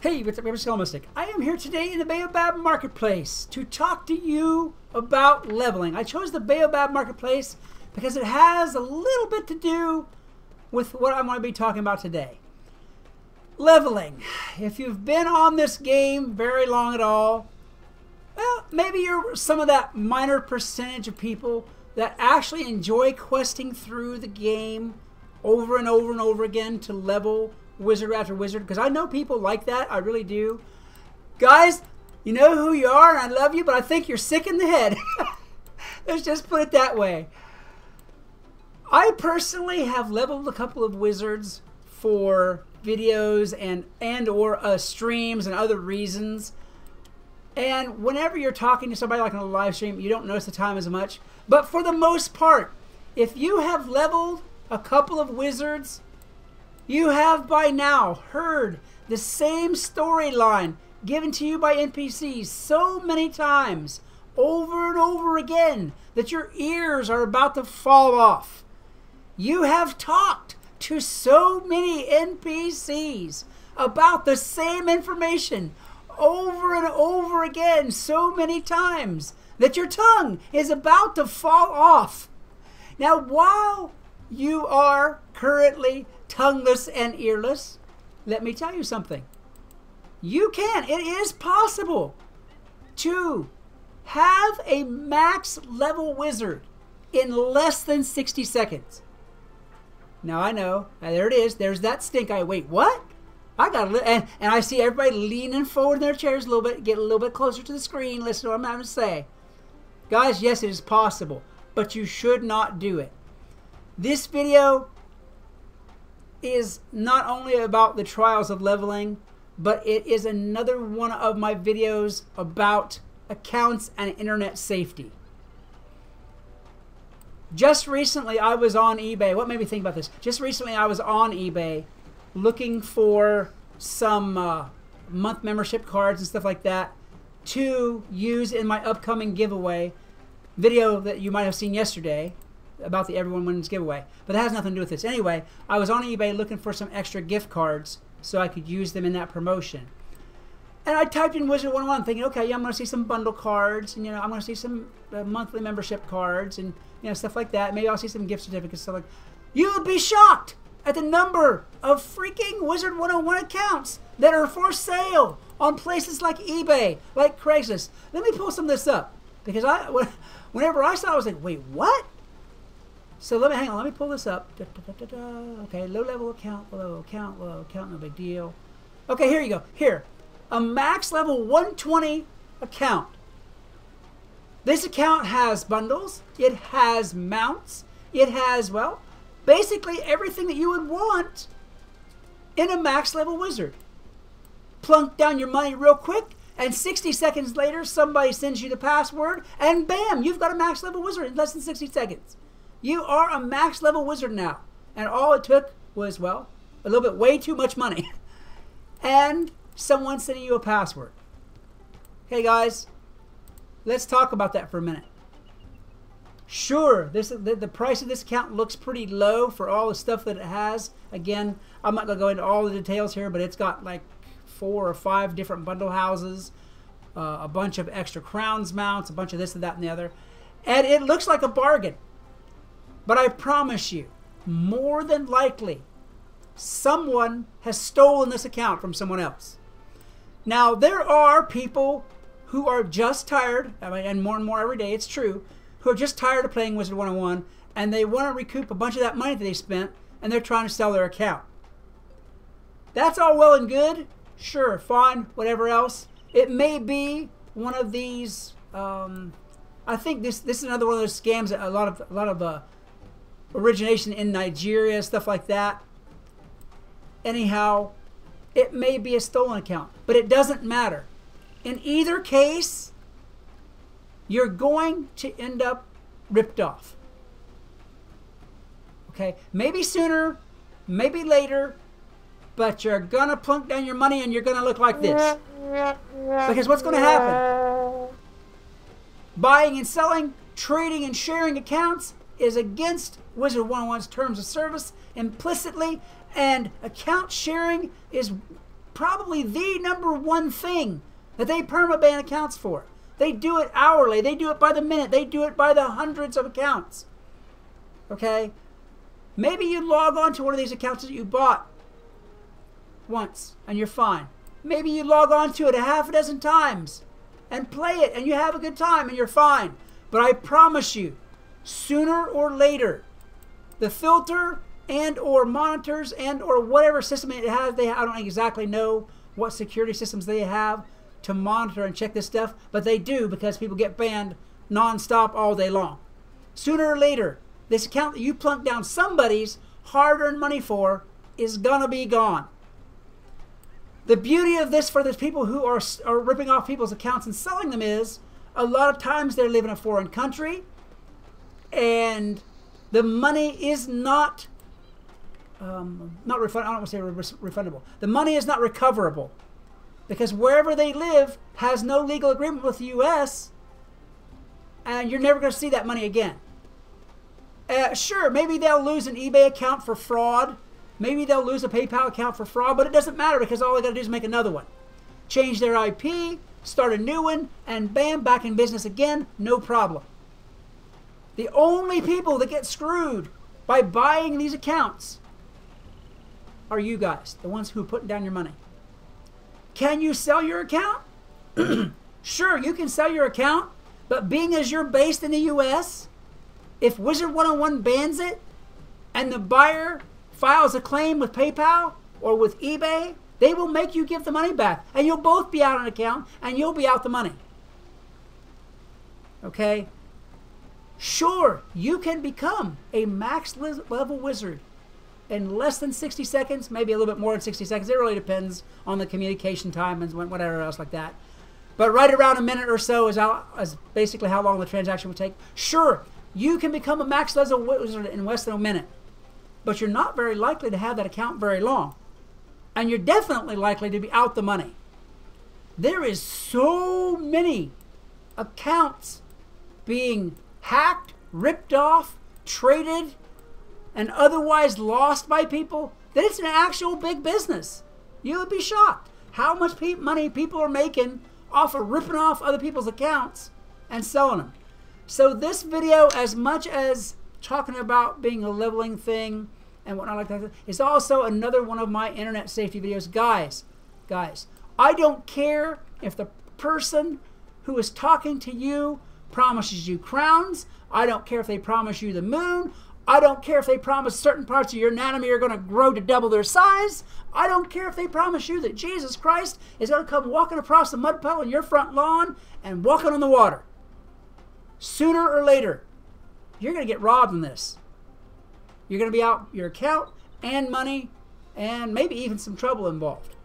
Hey, what's up, Skelemystyk? I am here today in the Baobab Marketplace to talk to you about leveling. I chose the Baobab Marketplace because it has a little bit to do with what I'm going to be talking about today. Leveling. If you've been on this game very long at all, well, maybe you're some of that minor percentage of people that actually enjoy questing through the game over and over and over again to level wizard after wizard, because I know people like that. I really do. Guys, you know who you are, and I love you, but I think you're sick in the head. Let's just put it that way. I personally have leveled a couple of wizards for videos and or streams and other reasons. And whenever you're talking to somebody like on a live stream, you don't notice the time as much. But for the most part, if you have leveled a couple of wizards, you have by now heard the same storyline given to you by NPCs so many times, over and over again, that your ears are about to fall off. You have talked to so many NPCs about the same information over and over again so many times that your tongue is about to fall off. Now, while you are currently tongueless and earless, let me tell you something. It is possible to have a max level wizard in less than 60 seconds. Now I know, there it is, there's that stink eye. Wait, what? I got a and I see everybody leaning forward in their chairs a little bit, get a little bit closer to the screen, listen to what I'm having to say. Guys, yes, it is possible, but you should not do it. This video is not only about the trials of leveling, but it is another one of my videos about accounts and internet safety. Just recently I was on eBay. What made me think about this? Just recently I was on eBay looking for some month membership cards and stuff like that to use in my upcoming giveaway video that you might have seen yesterday about the Everyone Wins giveaway. But that has nothing to do with this. Anyway, I was on eBay looking for some extra gift cards so I could use them in that promotion. And I typed in Wizard101 thinking, okay, yeah, I'm going to see some bundle cards, and I'm going to see some monthly membership cards and stuff like that. Maybe I'll see some gift certificates, stuff like. You would be shocked at the number of freaking Wizard101 accounts that are for sale on places like eBay, like Craigslist. Let me pull some of this up, because whenever I saw it, I was like, wait, what? So hang on, let me pull this up. Okay, low level account, low account, no big deal. Okay, here you go. Here, a max level 120 account. This account has bundles, it has mounts, it has, well, basically everything that you would want in a max level wizard. Plunk down your money real quick, and 60 seconds later somebody sends you the password, and bam, you've got a max level wizard in less than 60 seconds. You are a max level wizard now. And all it took was, well, a little bit way too much money. And someone sending you a password. Hey guys, let's talk about that for a minute. Sure, the price of this account looks pretty low for all the stuff that it has. Again, I'm not going to go into all the details here, but it's got like 4 or 5 different bundle houses, a bunch of extra crowns mounts, a bunch of this and that and the other. And it looks like a bargain. But I promise you, more than likely, someone has stolen this account from someone else. Now, there are people who are just tired, and more every day, it's true, who are just tired of playing Wizard101, and they want to recoup a bunch of that money that they spent, and they're trying to sell their account. That's all well and good. Sure, fine, whatever else. It may be one of these, I think this is another one of those scams that a lot of origination in Nigeria, stuff like that. Anyhow, it may be a stolen account, but it doesn't matter. In either case, you're going to end up ripped off. Okay, maybe sooner, maybe later, but you're gonna plunk down your money and you're gonna look like this. Because what's gonna happen? Buying and selling, trading and sharing accounts is against Wizard101's terms of service implicitly, and account sharing is probably the #1 thing that they permaban accounts for. They do it hourly. They do it by the minute. They do it by the hundreds of accounts. Okay? Maybe you log on to one of these accounts that you bought once and you're fine. Maybe you log on to it a half a dozen times and play it and you have a good time and you're fine. But I promise you, sooner or later, the filter and or monitors and or whatever system it has, I don't exactly know what security systems they have to monitor and check this stuff, but they do, because people get banned non-stop all day long. Sooner or later, this account that you plunked down somebody's hard-earned money for is gonna be gone. The beauty of this for those people who are ripping off people's accounts and selling them is, a lot of times they live in a foreign country and the money is not refundable. I don't want to say refundable. The money is not recoverable, because wherever they live has no legal agreement with the U.S. and you're never going to see that money again. Sure, maybe they'll lose an eBay account for fraud. Maybe they'll lose a PayPal account for fraud, but it doesn't matter, because all they got to do is make another one. Change their IP, start a new one, and bam, back in business again, no problem. The only people that get screwed by buying these accounts are you guys, the ones who are putting down your money. Can you sell your account? Sure, you can sell your account, but being as you're based in the U.S., if Wizard101 bans it and the buyer files a claim with PayPal or with eBay, they will make you give the money back, and you'll both be out an account and you'll be out the money. Okay? Sure, you can become a max level wizard in less than 60 seconds, maybe a little bit more than 60 seconds. It really depends on the communication time and whatever else like that. But right around a minute or so is basically how long the transaction would take. Sure, you can become a max level wizard in less than a minute, but you're not very likely to have that account very long. And you're definitely likely to be out the money. There is so many accounts being hacked, ripped off, traded, and otherwise lost by people that it's an actual big business. You would be shocked how much money people are making off of ripping off other people's accounts and selling them. So this video, as much as talking about being a leveling thing and whatnot like that, is also another one of my internet safety videos. Guys, I don't care if the person who is talking to you promises you crowns. I don't care if they promise you the moon. I don't care if they promise certain parts of your anatomy are going to grow to double their size. I don't care if they promise you that Jesus Christ is going to come walking across the mud puddle in your front lawn and walking on the water. Sooner or later, you're going to get robbed in this. You're going to be out your account and money and maybe even some trouble involved.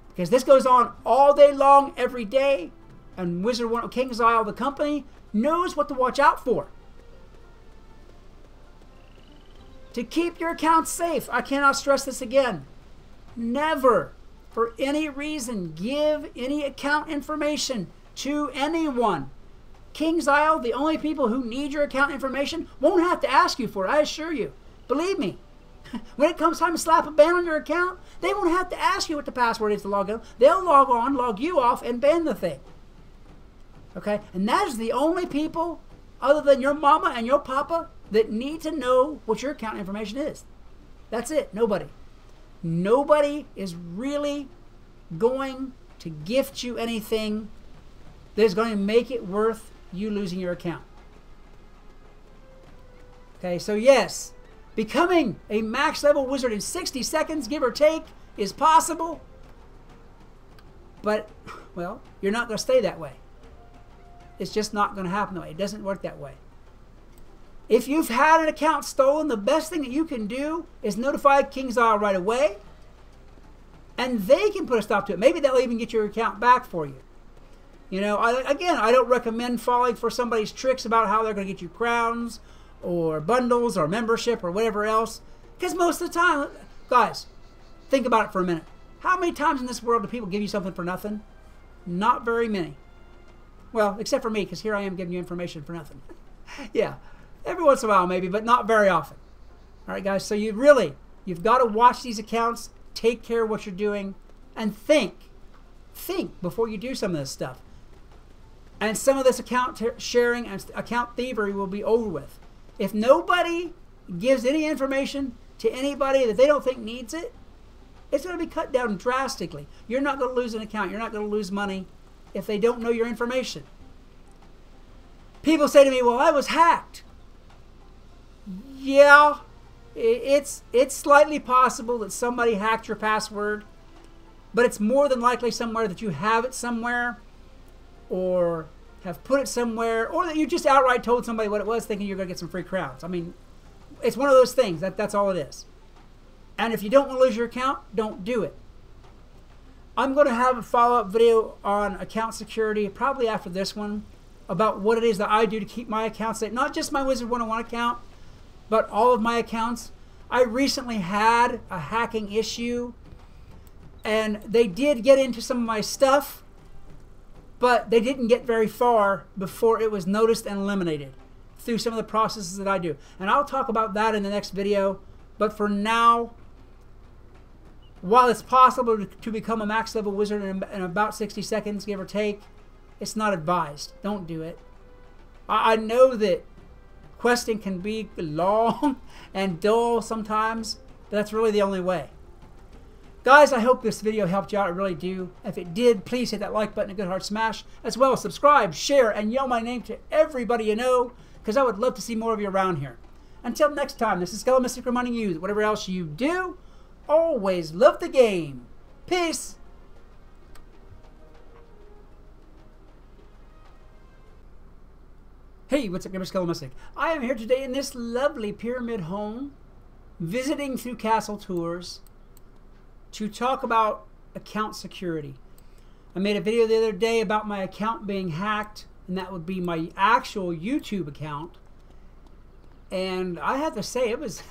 Because this goes on all day long, every day, and Wizard101, KingsIsle, the company, knows what to watch out for. To keep your account safe, I cannot stress this again. Never, for any reason, give any account information to anyone. KingsIsle, the only people who need your account information, won't have to ask you for it, I assure you. Believe me. When it comes time to slap a ban on your account, they won't have to ask you what the password is to log in. They'll log on, log you off, and ban the thing. Okay? And that is the only people, other than your mama and your papa, that need to know what your account information is. That's it. Nobody. Nobody is really going to gift you anything that is going to make it worth you losing your account. Okay, so yes, becoming a max level wizard in 60 seconds, give or take, is possible. But, well, you're not going to stay that way. It's just not going to happen that way. It doesn't work that way. If you've had an account stolen, the best thing that you can do is notify KingsIsle right away, and they can put a stop to it. Maybe they'll even get your account back for you. You know, I don't recommend falling for somebody's tricks about how they're going to get you crowns or bundles or membership or whatever else. Because most of the time, guys, think about it for a minute. How many times in this world do people give you something for nothing? Not very many. Well, except for me, because here I am giving you information for nothing. Yeah, every once in a while maybe, but not very often. All right, guys, so you've got to watch these accounts take care of what you're doing, and think before you do some of this stuff. And some of this account sharing and account thievery will be over with. If nobody gives any information to anybody that they don't think needs it, it's going to be cut down drastically. You're not going to lose an account. You're not going to lose money if they don't know your information. People say to me, well, I was hacked. Yeah, it's slightly possible that somebody hacked your password, but it's more than likely somewhere that you have it somewhere, or have put it somewhere, or that you just outright told somebody what it was thinking you're going to get some free crowns. I mean, it's one of those things. That's all it is. And if you don't want to lose your account, don't do it. I'm going to have a follow-up video on account security, probably after this one, about what it is that I do to keep my accounts safe. Not just my Wizard101 account, but all of my accounts. I recently had a hacking issue, and they did get into some of my stuff, but they didn't get very far before it was noticed and eliminated through some of the processes that I do. And I'll talk about that in the next video. But for now, while it's possible to become a max level wizard in about 60 seconds, give or take, it's not advised. Don't do it. I know that questing can be long and dull sometimes, but that's really the only way. Guys, I hope this video helped you out. I really do. If it did, please hit that like button, a good heart smash, as well as subscribe, share, and yell my name to everybody you know, because I would love to see more of you around here. Until next time, this is Skelemystyk reminding you that whatever else you do, always love the game. Peace. Hey, what's up, Gamer Skelemystyk? I am here today in this lovely pyramid home, visiting through castle tours, to talk about account security. I made a video the other day about my account being hacked, and that would be my actual YouTube account. And I have to say, it was